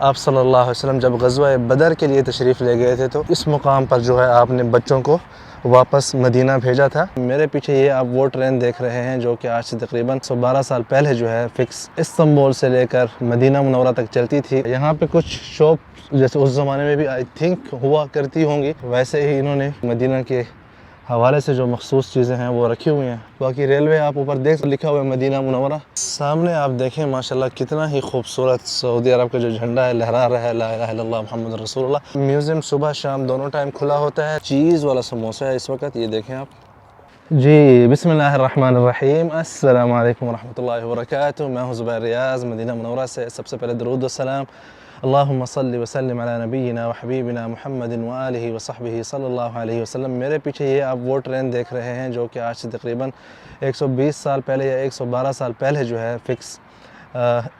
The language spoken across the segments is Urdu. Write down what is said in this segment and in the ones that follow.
آپ صلی اللہ علیہ وسلم جب غزوہ بدر کے لیے تشریف لے گئے تھے تو اس مقام پر جو ہے آپ نے بچوں کو واپس مدینہ بھیجا تھا۔ میرے پیچھے یہ آپ وہ ٹرین دیکھ رہے ہیں جو کہ آج سے تقریباً 112 سال پہلے جو ہے فکس استنبول سے لے کر مدینہ منورہ تک چلتی تھی۔ یہاں پہ کچھ شاپ جیسے اس زمانے میں بھی آئی تھنک ہوا کرتی ہوں گی، ویسے ہی انہوں نے مدینہ کے حوالے سے جو مخصوص چیزیں ہیں وہ رکھی ہوئی ہیں۔ باقی ریلوے آپ اوپر دیکھ لکھا ہوا ہے مدینہ منورہ، سامنے آپ دیکھیں ماشاءاللہ کتنا ہی خوبصورت سعودی عرب کا جو جھنڈا ہے لہرا رہا ہے، لا الہ الا اللہ محمد رسول اللہ۔ میوزیم صبح شام دونوں ٹائم کھلا ہوتا ہے۔ چیز والا سموسہ ہے اس وقت، یہ دیکھیں آپ۔ جی بسم اللہ الرحمن الرحیم، السلام علیکم ورحمۃ اللہ وبرکاتہ۔ میں ہوں زبیر ریاض مدینہ منورہ سے۔ سب سے پہلے درود و سلام اللہم صلی وسلم علی نبینا وحبیبنا محمد وآلہ وصحبہ صلی اللہ علیہ وسلم۔ میرے پیچھے یہ آپ وہ ٹرین دیکھ رہے ہیں جو کہ آج سے تقریباً 120 سال پہلے یا 112 سال پہلے جو ہے فکس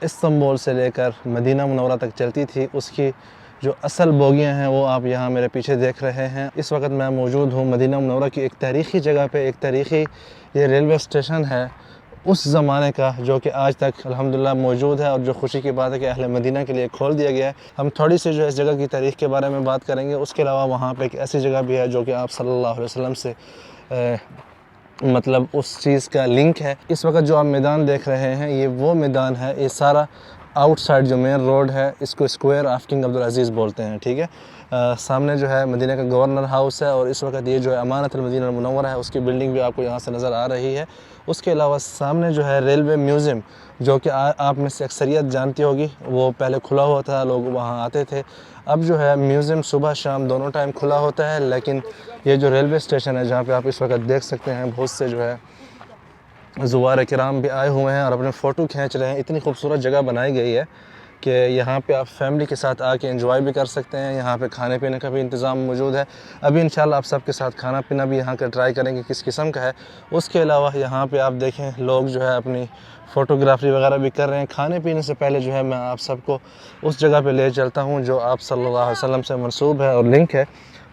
استنبول سے لے کر مدینہ منورہ تک چلتی تھی۔ اس کی جو اصل بوگیاں ہیں وہ آپ یہاں میرے پیچھے دیکھ رہے ہیں۔ اس وقت میں موجود ہوں مدینہ منورہ کی ایک تاریخی جگہ پہ، ایک تاریخی یہ ریلوے اسٹیشن ہے اس زمانے کا جو کہ آج تک الحمدللہ موجود ہے، اور جو خوشی کی بات ہے کہ اہل مدینہ کے لیے کھول دیا گیا ہے۔ ہم تھوڑی سی جو اس جگہ کی تاریخ کے بارے میں بات کریں گے، اس کے علاوہ وہاں پہ ایک ایسی جگہ بھی ہے جو کہ آپ صلی اللہ علیہ وسلم سے مطلب اس چیز کا لنک ہے۔ اس وقت جو آپ میدان دیکھ رہے ہیں یہ وہ میدان ہے، یہ سارا آؤٹ سائڈ جو مین روڈ ہے اس کو اسکوائر آف کنگ عبدالعزیز بولتے ہیں، ٹھیک ہے۔ سامنے جو ہے مدینہ کا گورنر ہاؤس ہے، اور اس وقت یہ جو ہے امانت المدینہ المنورہ ہے اس کی بلڈنگ بھی آپ کو یہاں سے نظر آ رہی ہے۔ اس کے علاوہ سامنے جو ہے ریلوے میوزیم جو کہ آپ میں سے اکثریت جانتی ہوگی، وہ پہلے کھلا ہوا تھا، لوگ وہاں آتے تھے۔ اب جو ہے میوزیم صبح شام دونوں ٹائم کھلا ہوتا ہے، لیکن یہ جو ریلوے اسٹیشن ہے جہاں پہ آپ اس وقت دیکھ سکتے ہیں بہت سے جو ہے زوار کرام بھی آئے ہوئے ہیں اور اپنے فوٹو کھینچ رہے ہیں۔ اتنی خوبصورت جگہ بنائی گئی ہے کہ یہاں پہ آپ فیملی کے ساتھ آ کے انجوائے بھی کر سکتے ہیں۔ یہاں پہ کھانے پینے کا بھی انتظام موجود ہے۔ ابھی انشاءاللہ آپ سب کے ساتھ کھانا پینا بھی یہاں کا ٹرائی کریں گے کس قسم کا ہے۔ اس کے علاوہ یہاں پہ آپ دیکھیں لوگ جو ہے اپنی فوٹوگرافی وغیرہ بھی کر رہے ہیں۔ کھانے پینے سے پہلے جو ہے میں آپ سب کو اس جگہ پہ لے چلتا ہوں جو آپ صلی اللہ علیہ وسلم سے منسوب ہے اور لنک ہے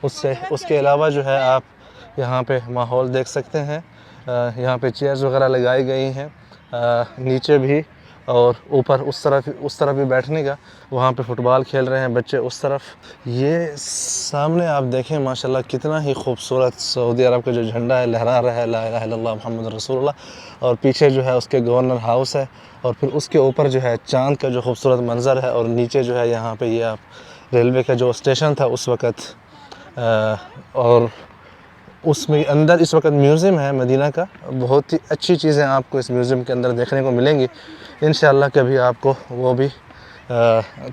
اس سے۔ اس کے علاوہ جو ہے آپ یہاں پہ ماحول دیکھ سکتے ہیں، یہاں پہ چیئرز وغیرہ لگائی گئی ہیں نیچے بھی، اور اوپر اس طرف بھی بیٹھنے کا، وہاں پہ فٹ بال کھیل رہے ہیں بچے اس طرف۔ یہ سامنے آپ دیکھیں ماشاءاللہ کتنا ہی خوبصورت سعودی عرب کا جو جھنڈا ہے لہرا رہا ہے، لا الہ الا اللہ محمد رسول اللہ، اور پیچھے جو ہے اس کے گورنر ہاؤس ہے، اور پھر اس کے اوپر جو ہے چاند کا جو خوبصورت منظر ہے، اور نیچے جو ہے یہاں پہ یہ آپ ریلوے کا جو اسٹیشن تھا اس وقت، اور اس میں اندر اس وقت میوزیم ہے مدینہ کا۔ بہت ہی اچھی چیزیں آپ کو اس میوزیم کے اندر دیکھنے کو ملیں گی، انشاءاللہ کبھی آپ کو وہ بھی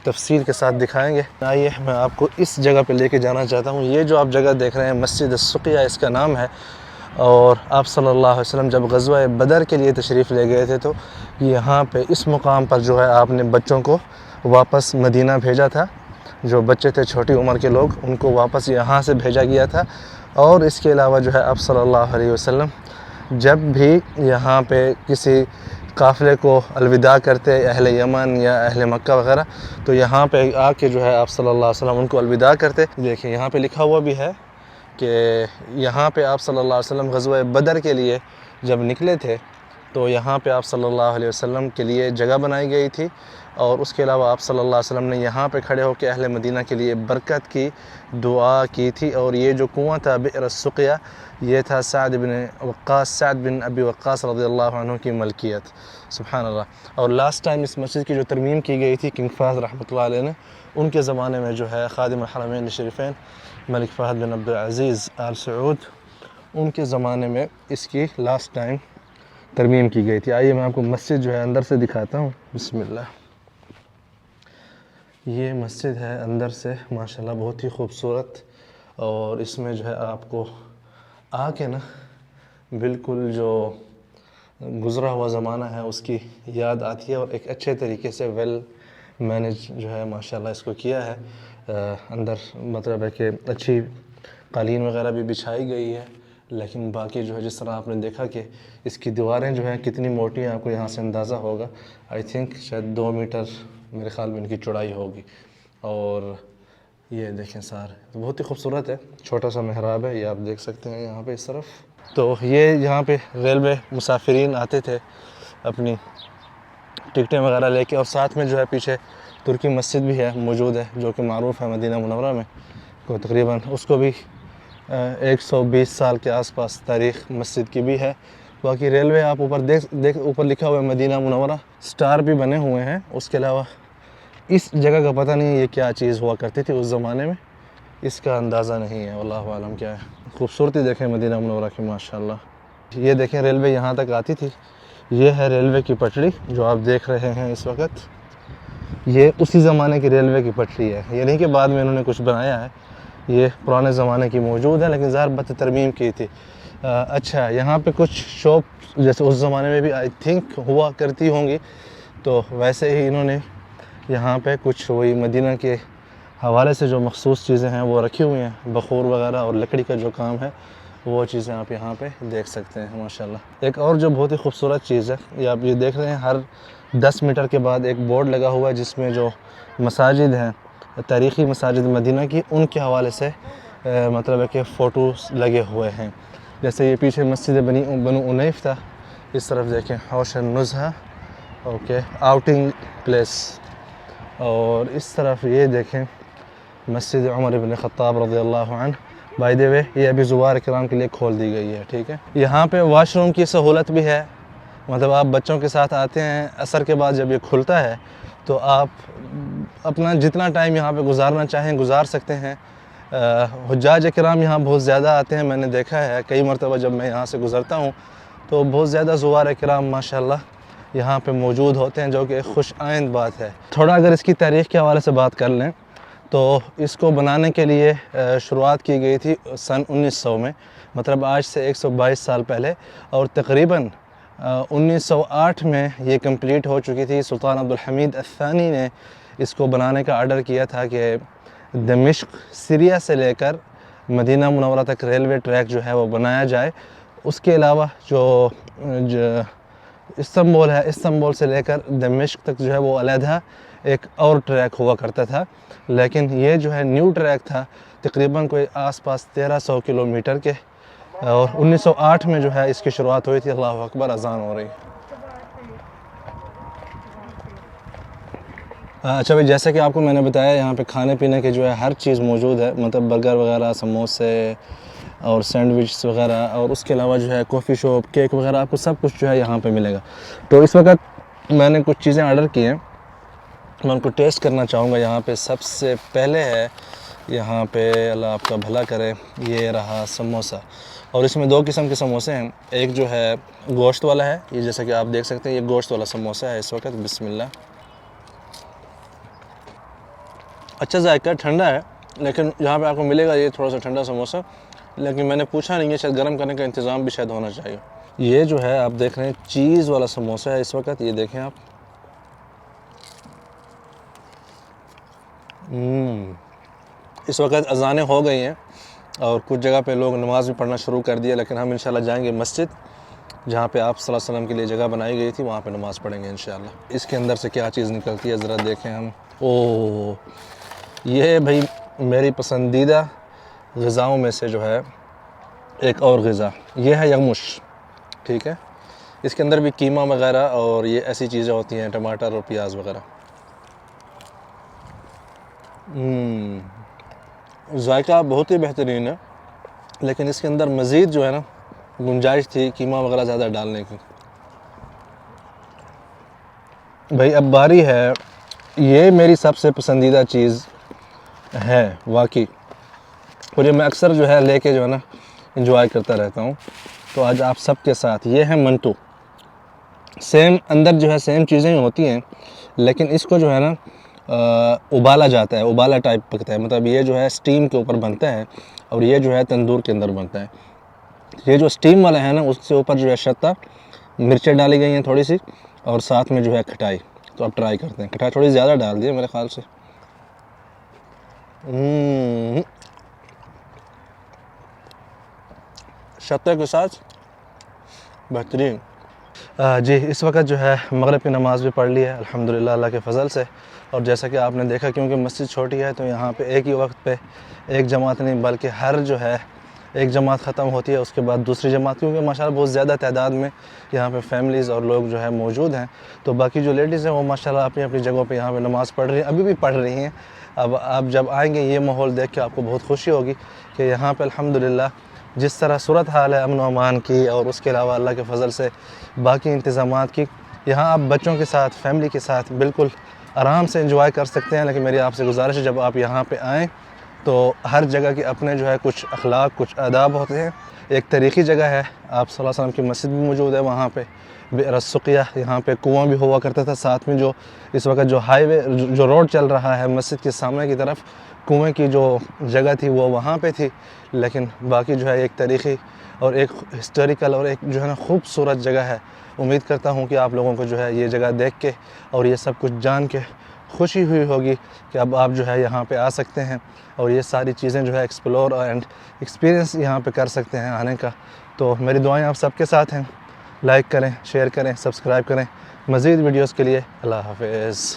تفصیل کے ساتھ دکھائیں گے۔ آئیے میں آپ کو اس جگہ پہ لے کے جانا چاہتا ہوں۔ یہ جو آپ جگہ دیکھ رہے ہیں مسجد السقیہ اس کا نام ہے، اور آپ صلی اللہ علیہ وسلم جب غزوہ بدر کے لیے تشریف لے گئے تھے تو یہاں پہ اس مقام پر جو ہے آپ نے بچوں کو واپس مدینہ بھیجا تھا۔ جو بچے تھے چھوٹی عمر کے لوگ ان کو واپس یہاں سے بھیجا گیا تھا۔ اور اس کے علاوہ جو ہے آپ صلی اللہ علیہ وسلم جب بھی یہاں پہ کسی قافلے کو الوداع کرتے، اہل یمن یا اہل مکہ وغیرہ، تو یہاں پہ آ کے جو ہے آپ صلی اللہ علیہ وسلم ان کو الوداع کرتے۔ دیکھیں یہاں پہ لکھا ہوا بھی ہے کہ یہاں پہ آپ صلی اللہ علیہ وسلم غزوہ بدر کے لیے جب نکلے تھے تو یہاں پہ آپ صلی اللہ علیہ وسلم کے لیے جگہ بنائی گئی تھی، اور اس کے علاوہ آپ صلی اللہ علیہ وسلم نے یہاں پہ کھڑے ہو کے اہل مدینہ کے لیے برکت کی دعا کی تھی۔ اور یہ جو کنواں تھا بئر السقیہ، یہ تھا سعد بن ابی وقاص رضی اللہ عنہ کی ملکیت، سبحان اللہ۔ اور لاسٹ ٹائم اس مسجد کی جو ترمیم کی گئی تھی کنگ فہد رحمۃ اللہ علیہ نے، ان کے زمانے میں جو ہے خادم الحرمین الشریفین ملک فہد بن عبدالعزیز آل سعود، ان کے زمانے میں اس کی لاسٹ ٹائم ترمیم کی گئی تھی۔ آئیے میں آپ کو مسجد جو ہے اندر سے دکھاتا ہوں، بسم اللہ۔ یہ مسجد ہے اندر سے ماشاءاللہ بہت ہی خوبصورت، اور اس میں جو ہے آپ کو آ کے نا بالکل جو گزرا ہوا زمانہ ہے اس کی یاد آتی ہے، اور ایک اچھے طریقے سے ویل مینج جو ہے ماشاءاللہ اس کو کیا ہے۔ اندر مطلب ہے کہ اچھی قالین وغیرہ بھی بچھائی گئی ہے، لیکن باقی جو ہے جس طرح آپ نے دیکھا کہ اس کی دیواریں جو ہیں کتنی موٹی ہیں، آپ کو یہاں سے اندازہ ہوگا۔ آئی تھنک شاید 2 میٹر میرے خیال میں ان کی چوڑائی ہوگی، اور یہ دیکھیں سارے بہت ہی خوبصورت ہے۔ چھوٹا سا محراب ہے، یہ آپ دیکھ سکتے ہیں یہاں پہ اس طرف۔ تو یہ یہاں پہ ریلوے مسافرین آتے تھے اپنی ٹکٹیں وغیرہ لے کے، اور ساتھ میں جو ہے پیچھے ترکی مسجد بھی ہے موجود ہے جو کہ معروف ہے مدینہ منورہ میں، کو تقریباً اس کو بھی 120 سال کے آس پاس تاریخ مسجد کی بھی ہے۔ باقی ریلوے آپ اوپر دیکھ اوپر لکھا ہوا ہے مدینہ منورہ، سٹار بھی بنے ہوئے ہیں۔ اس کے علاوہ اس جگہ کا پتہ نہیں یہ کیا چیز ہوا کرتی تھی اس زمانے میں، اس کا اندازہ نہیں ہے، واللہ عالم کیا ہے۔ خوبصورتی دیکھیں مدینہ منورہ کی ماشاءاللہ۔ یہ دیکھیں ریلوے یہاں تک آتی تھی، یہ ہے ریلوے کی پٹری جو آپ دیکھ رہے ہیں اس وقت، یہ اسی زمانے کی ریلوے کی پٹری ہے، یہ نہیں کہ بعد میں انہوں نے کچھ بنایا ہے، یہ پرانے زمانے کی موجود ہے لیکن ظاہر بت ترمیم کی تھی۔ اچھا یہاں پہ کچھ شاپ جیسے اس زمانے میں بھی آئی تھنک ہوا کرتی ہوں گی، تو ویسے ہی انہوں نے یہاں پہ کچھ وہی مدینہ کے حوالے سے جو مخصوص چیزیں ہیں وہ رکھی ہوئی ہیں، بخور وغیرہ اور لکڑی کا جو کام ہے وہ چیزیں آپ یہاں پہ دیکھ سکتے ہیں ماشاءاللہ۔ ایک اور جو بہت ہی خوبصورت چیز ہے، یہ آپ یہ دیکھ رہے ہیں ہر 10 میٹر کے بعد ایک بورڈ لگا ہوا ہے جس میں جو مساجد ہیں تاریخی مساجد مدینہ کی، ان کے حوالے سے مطلب ہے کہ فوٹوز لگے ہوئے ہیں۔ جیسے یہ پیچھے مسجد بنو انیف تھا، اس طرف دیکھیں حوش النزہہ، اوکے آؤٹنگ پلیس، اور اس طرف یہ دیکھیں مسجد عمر بن خطاب رضی اللہ عنہ۔ بائی دی وے یہ ابھی زوار کرام کے لیے کھول دی گئی ہے، ٹھیک ہے۔ یہاں پہ واش روم کی سہولت بھی ہے، مطلب آپ بچوں کے ساتھ آتے ہیں عصر کے بعد جب یہ کھلتا ہے تو آپ اپنا جتنا ٹائم یہاں پہ گزارنا چاہیں گزار سکتے ہیں۔ حجاج کرام یہاں بہت زیادہ آتے ہیں، میں نے دیکھا ہے کئی مرتبہ جب میں یہاں سے گزرتا ہوں تو بہت زیادہ زوار کرام ماشاءاللہ یہاں پہ موجود ہوتے ہیں، جو کہ ایک خوش آئند بات ہے۔ تھوڑا اگر اس کی تاریخ کے حوالے سے بات کر لیں تو اس کو بنانے کے لیے شروعات کی گئی تھی سن 1900 میں، مطلب آج سے 122 سال پہلے، اور تقریباً 1908 میں یہ کمپلیٹ ہو چکی تھی۔ سلطان عبدالحمید الثانی نے اس کو بنانے کا آرڈر کیا تھا کہ دمشق سیریا سے لے کر مدینہ منورہ تک ریلوے ٹریک جو ہے وہ بنایا جائے۔ اس کے علاوہ جو استنبول ہے، استنبول سے لے کر دمشق تک جو ہے وہ علیحدہ ایک اور ٹریک ہوا کرتا تھا، لیکن یہ جو ہے نیو ٹریک تھا تقریباً کوئی آس پاس 1300 کلومیٹر کے، اور 1908 میں جو ہے اس کی شروعات ہوئی تھی۔ اللہ اکبر، اذان ہو رہی۔ اچھا بھائی، جیسے کہ آپ کو میں نے بتایا یہاں پہ کھانے پینے کے جو ہے ہر چیز موجود ہے، مطلب برگر وغیرہ، سموسے اور سینڈوچ وغیرہ، اور اس کے علاوہ جو ہے کافی شاپ، کیک وغیرہ، آپ کو سب کچھ جو ہے یہاں پہ ملے گا۔ تو اس وقت میں نے کچھ چیزیں آرڈر کی ہیں، میں ان کو ٹیسٹ کرنا چاہوں گا۔ یہاں پہ سب سے پہلے ہے یہاں پہ، اللہ آپ کا بھلا کرے، یہ رہا سموسہ، اور اس میں 2 قسم کے سموسے ہیں۔ ایک جو ہے گوشت والا ہے، یہ جیسا کہ آپ دیکھ سکتے ہیں یہ گوشت والا سموسہ ہے اس وقت۔ بسم اللہ۔ اچھا ذائقہ، ٹھنڈا ہے، لیکن یہاں پہ آپ کو ملے گا یہ تھوڑا سا ٹھنڈا سموسہ، لیکن میں نے پوچھا نہیں ہے، شاید گرم کرنے کا انتظام بھی شاید ہونا چاہیے۔ یہ جو ہے آپ دیکھ رہے ہیں چیز والا سموسہ ہے اس وقت، یہ دیکھیں آپ۔ اس وقت اذانیں ہو گئی ہیں اور کچھ جگہ پہ لوگ نماز بھی پڑھنا شروع کر دیا، لیکن ہم انشاءاللہ جائیں گے مسجد جہاں پہ آپ صلی اللہ علیہ وسلم کے لیے جگہ بنائی گئی تھی، وہاں پہ نماز پڑھیں گے انشاءاللہ۔ اس کے اندر سے کیا چیز نکلتی ہے ذرا دیکھیں ہم۔ اوہ، یہ بھائی میری پسندیدہ غذاؤں میں سے جو ہے ایک اور غذا، یہ ہے یغمش، ٹھیک ہے۔ اس کے اندر بھی قیمہ وغیرہ اور یہ ایسی چیزیں ہوتی ہیں، ٹماٹر اور پیاز وغیرہ۔ ذائقہ بہت ہی بہترین ہے، لیکن اس کے اندر مزید جو ہے نا گنجائش تھی قیمہ وغیرہ زیادہ ڈالنے کی۔ بھائی اب باری ہے، یہ میری سب سے پسندیدہ چیز ہے واقعی، اور یہ میں اکثر جو ہے لے کے جو ہے نا انجوائے کرتا رہتا ہوں۔ تو آج آپ سب کے ساتھ یہ ہے منٹو، سیم اندر جو ہے سیم چیزیں ہوتی ہیں، لیکن اس کو جو ہے نا ابالا جاتا ہے، ابالا ٹائپ پکتا ہے، مطلب یہ جو ہے سٹیم کے اوپر بنتا ہے اور یہ جو ہے تندور کے اندر بنتا ہے۔ یہ جو سٹیم والا ہے نا اس سے اوپر جو ہے شطہ، مرچیں ڈالی گئی ہیں تھوڑی سی، اور ساتھ میں جو ہے کھٹائی۔ تو آپ ٹرائی کرتے ہیں، کھٹائی تھوڑی زیادہ ڈال دیے میرے خیال سے۔ شطے کے ساتھ بہترین۔ جی اس وقت جو ہے مغرب کی نماز بھی پڑھ لی ہے الحمدللہ اللہ کے فضل سے، اور جیسا کہ آپ نے دیکھا کیونکہ مسجد چھوٹی ہے تو یہاں پہ ایک ہی وقت پہ ایک جماعت نہیں بلکہ ہر جو ہے ایک جماعت ختم ہوتی ہے اس کے بعد دوسری جماعت، کیونکہ ماشاءاللہ بہت زیادہ تعداد میں یہاں پہ فیملیز اور لوگ جو ہے موجود ہیں. تو باقی جو لیڈیز ہیں وہ ماشاءاللہ اپنی اپنی جگہوں پہ یہاں پہ نماز پڑھ رہی ہیں، ابھی بھی پڑھ رہی ہیں. اب آپ جب آئیں گے یہ ماحول دیکھ کے آپ کو بہت خوشی ہوگی کہ یہاں پہ الحمدللہ جس طرح صورت حال ہے امن و امان کی، اور اس کے علاوہ اللہ کے فضل سے باقی انتظامات کی، یہاں آپ بچوں کے ساتھ فیملی کے ساتھ بالکل آرام سے انجوائے کر سکتے ہیں. لیکن میری آپ سے گزارش ہے جب آپ یہاں پہ آئیں تو ہر جگہ کے اپنے جو ہے کچھ اخلاق، کچھ آداب ہوتے ہیں. ایک تاریخی جگہ ہے، آپ صلی اللہ علیہ وسلم کی مسجد بھی موجود ہے وہاں پہ، بئر السقیہ، یہاں پہ کنواں بھی ہوا کرتا تھا. ساتھ میں جو اس وقت جو ہائی وے جو روڈ چل رہا ہے مسجد کے سامنے کی طرف، کنویں کی جو جگہ تھی وہ وہاں پہ تھی. لیکن باقی جو ہے ایک تاریخی اور ایک ہسٹوریکل اور ایک جو ہے نا خوبصورت جگہ ہے. امید کرتا ہوں کہ آپ لوگوں کو جو ہے یہ جگہ دیکھ کے اور یہ سب کچھ جان کے خوشی ہوئی ہوگی کہ اب آپ جو ہے یہاں پہ آ سکتے ہیں اور یہ ساری چیزیں جو ہے ایکسپلور اینڈ ایکسپیرینس یہاں پہ کر سکتے ہیں آنے کا. تو میری دعائیں آپ سب کے ساتھ ہیں. لائک کریں، شیئر کریں، سبسکرائب کریں مزید ویڈیوز کے لیے. اللہ حافظ.